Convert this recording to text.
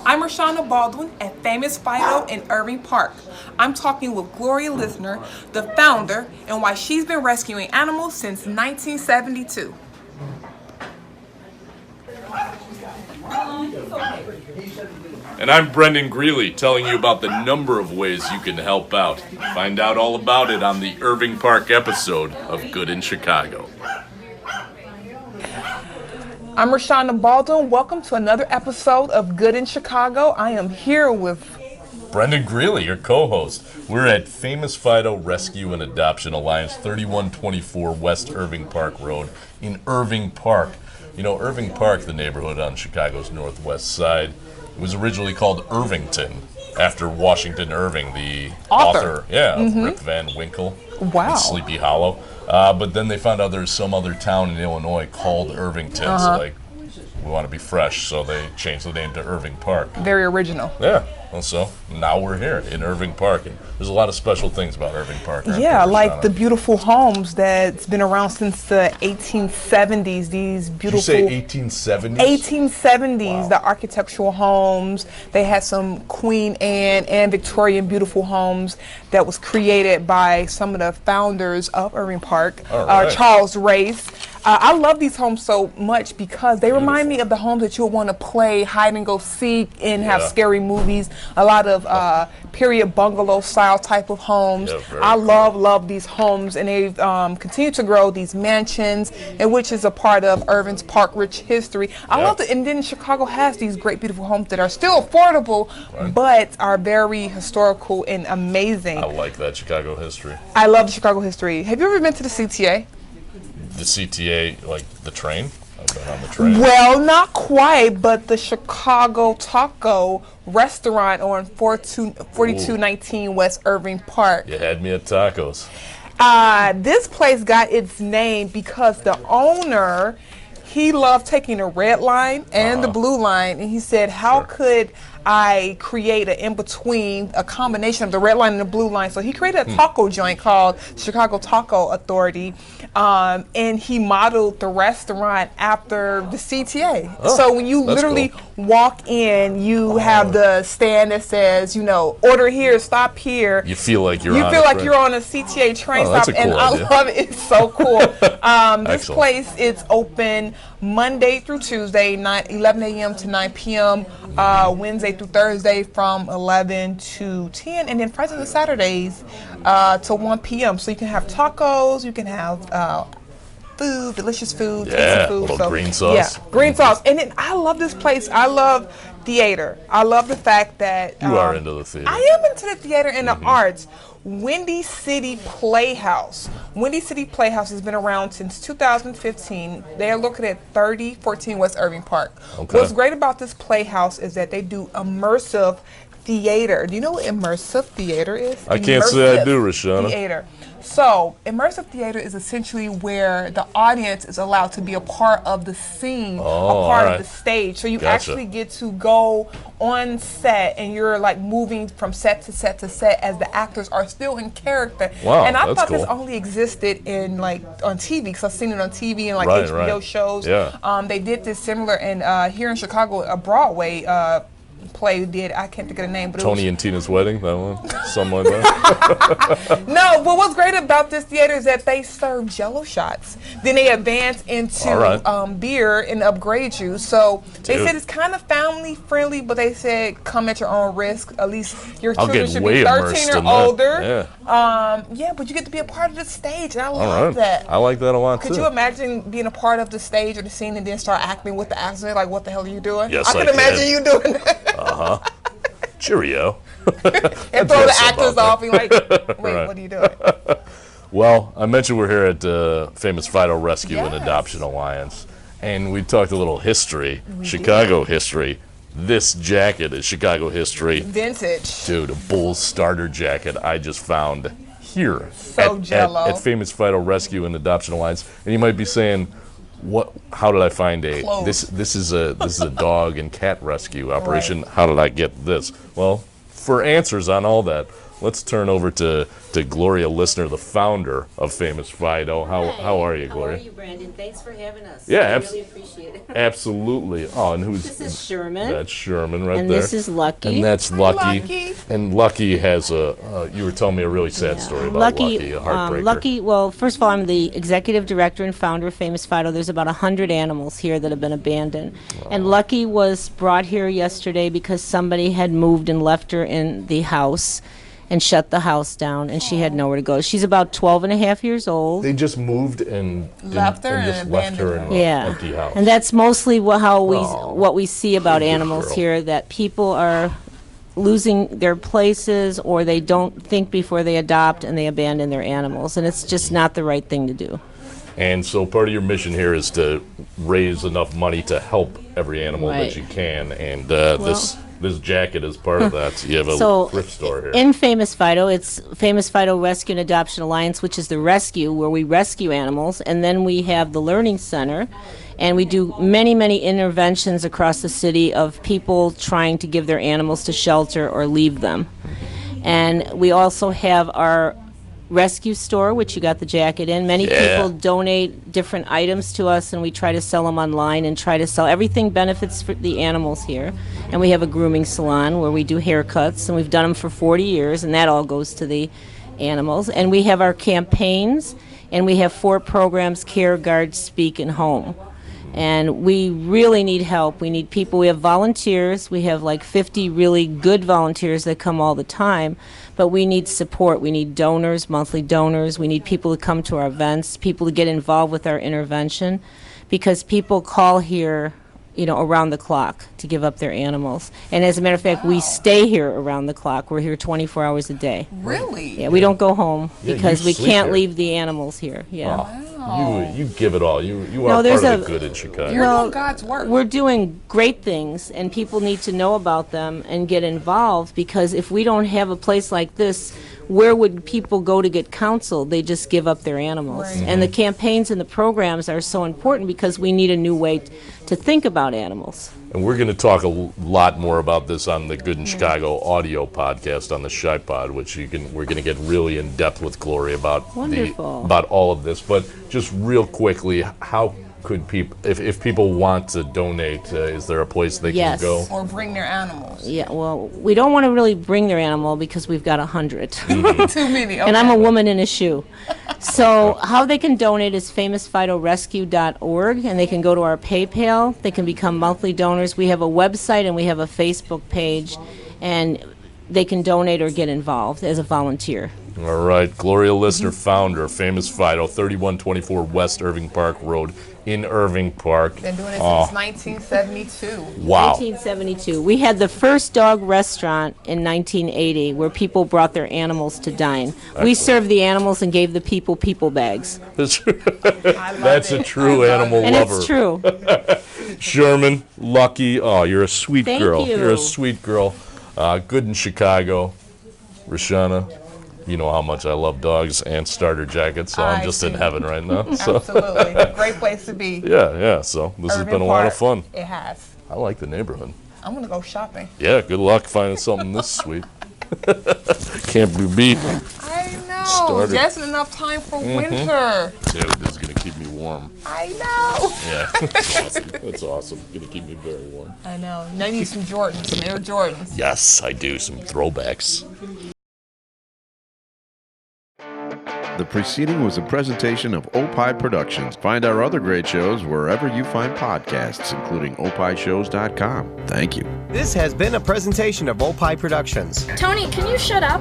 I'm RaShanah Baldwin at Famous Fido in Irving Park. I'm talking with Gloria Lissner, the founder, and why she's been rescuing animals since 1972. And I'm Brendan Greeley, telling you about the number of ways you can help out. Find out all about it on the Irving Park episode of Good in Chicago. I'm RaShanah Baldwin. Welcome to another episode of Good in Chicago. I am here with Brendan Greeley, your co-host. We're at Famous Fido Rescue and Adoption Alliance, 3124 West Irving Park Road in Irving Park. You know, Irving Park, the neighborhood on Chicago's northwest side, was originally called Irvington after Washington Irving, the author of Rip Van Winkle and Sleepy Hollow. But then they found out there's some other town in Illinois called Irvington, so we want to be fresh, so they changed the name to Irving Park. Very original. Yeah, well, so now we're here in Irving Park, and there's a lot of special things about Irving Park. Yeah, like the beautiful homes that's been around since the 1870s. These beautiful. Did you say 1870s? 1870s, Wow. The architectural homes. They had some Queen Anne and Victorian beautiful homes that was created by some of the founders of Irving Park, Charles Race. I love these homes so much because they remind me of the homes that you'll want to play hide and go seek and have scary movies. A lot of period bungalow style type of homes. I love these homes, and they've continued to grow these mansions, and which is a part of Irving Park rich history. I love it, and then Chicago has these great beautiful homes that are still affordable, but are very historical and amazing. I like that Chicago history. I love the Chicago history. Have you ever been to the CTA? The CTA, like the train? I've been on the train. Well, not quite, but the Chicago Taco restaurant on 4219 West Irving Park. You had me at tacos. This place got its name because the owner, he loved taking the red line and the blue line, and he said, how could I create an in-between, a combination of the red line and the blue line? So he created a taco joint called Chicago Taco Authority, and he modeled the restaurant after the CTA. So when you literally walk in, you have the stand that says, you know, order here, stop here. You feel like you're on a CTA train stop, and I love it. It's so cool. This place is open Monday through Tuesday, 11 a.m. to 9 p.m., Wednesday through Thursday from 11 to 10, and then Fridays and Saturdays to 1 p.m. So you can have tacos, you can have food, delicious food, tasty food. Little green sauce. Yeah, green sauce. And then I love this place. I love theater. I love the fact that you are into the theater. I am into the theater and the arts. Windy City Playhouse. Windy City Playhouse has been around since 2015. They are located at 3014 West Irving Park. What's great about this playhouse is that they do immersive theater. Do you know what immersive theater is? I can't say I do, RaShanah. Theater. So, immersive theater is essentially where the audience is allowed to be a part of the scene, a part of the stage. So you actually get to go on set, and you're like moving from set to set to set as the actors are still in character. Wow, and I thought this only existed in like on TV, because I've seen it on TV and like HBO shows. They did this similar, and here in Chicago, a Broadway play did. I can't think of the name, but Tony and Tina's Wedding, that one, something like that. No, but what's great about this theater is that they serve Jello shots. Then they advance into beer and upgrade you. So they said it's kind of family friendly, but they said come at your own risk. At least your children should be 13 or older. But you get to be a part of the stage, and I love that. I like that a lot too. Could you imagine being a part of the stage or the scene and then start acting with the actors? Like, what the hell are you doing? Yes, I can imagine you doing that. Cheerio. And throw the actors off and like, wait, what are you doing? Well, I mentioned we're here at Famous Fido Rescue and Adoption Alliance, and we talked a little history, Chicago history. This jacket is Chicago history. Vintage. Dude, a Bulls starter jacket I just found here at Famous Fido Rescue and Adoption Alliance. And you might be saying, what? How did I find this is a dog and cat rescue operation? How did I get this? Well, for answers on all that, let's turn over to Gloria Lissner, the founder of Famous Fido. How are you, Gloria? How are you, Brandon? Thanks for having us. Yeah, I really appreciate it. Absolutely. Oh, and who's This is Sherman. That's Sherman right And there. this is Lucky. And that's Hi, Lucky. Lucky. And Lucky has you were telling me a really sad story about Lucky, a heartbreaker. Lucky, well, first of all, I'm the executive director and founder of Famous Fido. There's about 100 animals here that have been abandoned. Wow. And Lucky was brought here yesterday because somebody had moved and left her in the house and shut the house down, and she had nowhere to go. She's about 12 and a half years old. They just moved and left her just left her in an empty house. And that's mostly what we see about animals here, that people are losing their places, or they don't think before they adopt and they abandon their animals, and it's just not the right thing to do. And so part of your mission here is to raise enough money to help every animal that you can, and this jacket is part of that. So you have a thrift store here. In Famous Fido, it's Famous Fido Rescue and Adoption Alliance, which is the rescue, where we rescue animals, and then we have the Learning Center, and we do many, many interventions across the city of people trying to give their animals to shelter or leave them. And we also have our rescue store, which you got the jacket in. Many people donate different items to us, and we try to sell them online and try to sell everything benefits for the animals here. And we have a grooming salon where we do haircuts, and we've done them for 40 years, and that all goes to the animals. And we have our campaigns, and we have 4 programs: Care, Guard, Speak, and Home. And we really need help. We need people. We have volunteers. We have like 50 really good volunteers that come all the time. But we need support. We need donors, monthly donors. We need people to come to our events, people to get involved with our intervention, because people call here, around the clock to give up their animals. And as a matter of fact, we stay here around the clock. We're here 24 hours a day. Really? Yeah, we don't go home because we can't here. leave the animals here. Yeah. Wow. You give it all. You are part of the good in Chicago. You're doing God's work. We're doing great things, and people need to know about them and get involved, because if we don't have a place like this, where would people go to get counsel? They just give up their animals. Right. And the campaigns and the programs are so important because we need a new way to think about animals. And we're going to talk a lot more about this on the Good in Chicago audio podcast on the Shy Pod, which we're going to get really in depth with Gloria about about all of this. But just real quickly, how could people, if people want to donate, is there a place they can go? Or bring their animals? Yeah, well, we don't want to really bring their animal because we've got 100. Too many. Okay. And I'm a woman in a shoe. So how they can donate is famousfidorescue.org, and they can go to our PayPal. They can become monthly donors. We have a website and we have a Facebook page, and they can donate or get involved as a volunteer. All right, Gloria Lissner, founder, Famous Fido, 3124 West Irving Park Road in Irving Park. Been doing it since 1972. Wow. 1972. We had the first dog restaurant in 1980 where people brought their animals to dine. We served the animals and gave the people bags. That's a true animal and lover. It's true. Sherman, Lucky, oh, you're a sweet Thank girl. you. You're a sweet girl. Good in Chicago. RaShanah, you know how much I love dogs and starter jackets, so I'm just in heaven right now. So. Absolutely. Great place to be. Yeah. So this has been a lot of fun. It has. I like the neighborhood. I'm going to go shopping. Yeah, good luck finding something this sweet. Can't be beat. I know. Just enough time for winter. Yeah, this is going to keep me warm. I know. Yeah, that's awesome. Going to keep me very warm. I know. Now you need some Jordans, some Air Jordans. Yes, I do. Some throwbacks. The preceding was a presentation of Opie Productions. Find our other great shows wherever you find podcasts, including opishows.com. Thank you. This has been a presentation of Opie Productions. Tony, can you shut up?